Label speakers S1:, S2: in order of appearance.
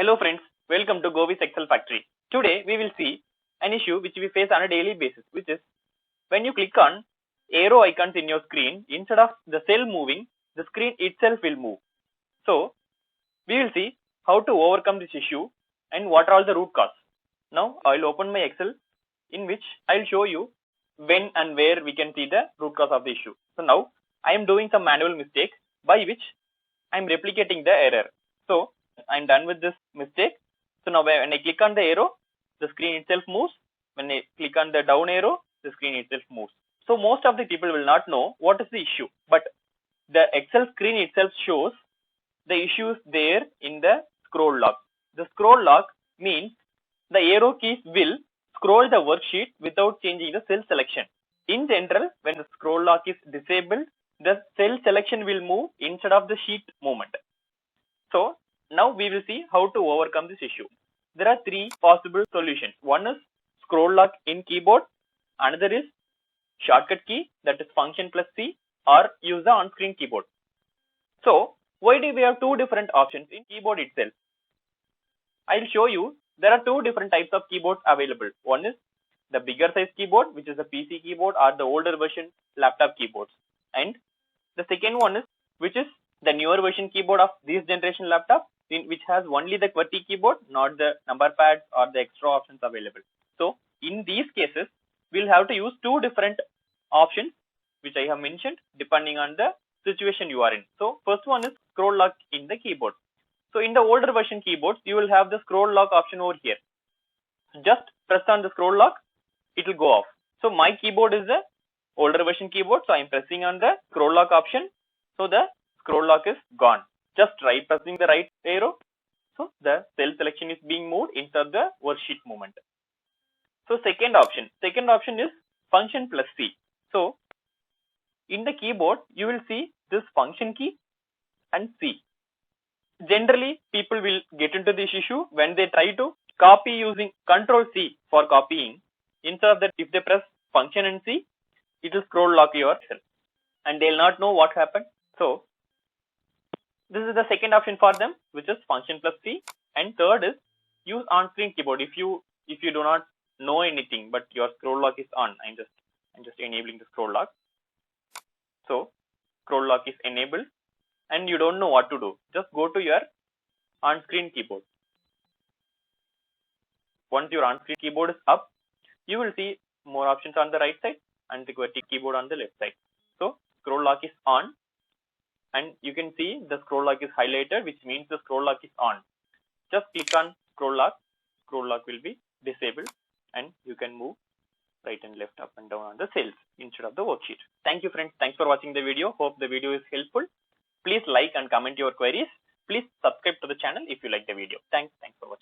S1: Hello friends, welcome to Govi's Excel Factory. Today we will see an issue which we face on a daily basis, which is when you click on arrow icons in your screen, instead of the cell moving, the screen itself will move. So we will see how to overcome this issue and what are all the root cause. Now I will open my Excel in which I will show you when and where we can see the root cause of the issue. So now I am doing some manual mistake by which I am replicating the error. So I'm done with this mistake. So now when I click on the arrow, the screen itself moves. When I click on the down arrow, the screen itself moves. So most of the people will not know what is the issue, but the Excel screen itself shows the issues there in the scroll lock. The scroll lock means the arrow keys will scroll the worksheet without changing the cell selection. In general, when the scroll lock is disabled, the cell selection will move instead of the sheet movement. So now we will see how to overcome this issue. There are three possible solutions. One is scroll lock in keyboard, another is shortcut key, that is function plus C, or use the on-screen keyboard. So why do we have two different options in keyboard itself? I'll show you there are two different types of keyboards available. One is the bigger size keyboard, which is the PC keyboard or the older version laptop keyboards, and the second one is which is the newer version keyboard of this generation laptop, which has only the QWERTY keyboard, not the number pads or the extra options available. So in these cases, we'll have to use two different options which I have mentioned depending on the situation you are in. So first one is scroll lock in the keyboard. So in the older version keyboards, you will have the scroll lock option over here. Just press on the scroll lock, it will go off. So my keyboard is the older version keyboard, so I am pressing on the scroll lock option. So the scroll lock is gone. Just pressing the right arrow, so the cell selection is being moved instead of the worksheet movement. So second option is function plus C. So in the keyboard, you will see this function key and C. Generally, people will get into this issue when they try to copy using Control C for copying. Instead of that, if they press function and C, it will scroll lock your cell, and they'll not know what happened. So this is the second option for them, which is function plus C. And third is use on-screen keyboard. If you do not know anything but your scroll lock is on, I'm just enabling the scroll lock. So scroll lock is enabled and you don't know what to do, just go to your on-screen keyboard. Once your on-screen keyboard is up, you will see more options on the right side and the QWERTY keyboard on the left side. So scroll lock is on, and you can see the scroll lock is highlighted, which means the scroll lock is on. Just click on scroll lock will be disabled, and you can move right and left, up and down on the cells instead of the worksheet. Thank you friends, thanks for watching the video. Hope the video is helpful. Please like and comment your queries. Please subscribe to the channel if you like the video. Thanks for watching.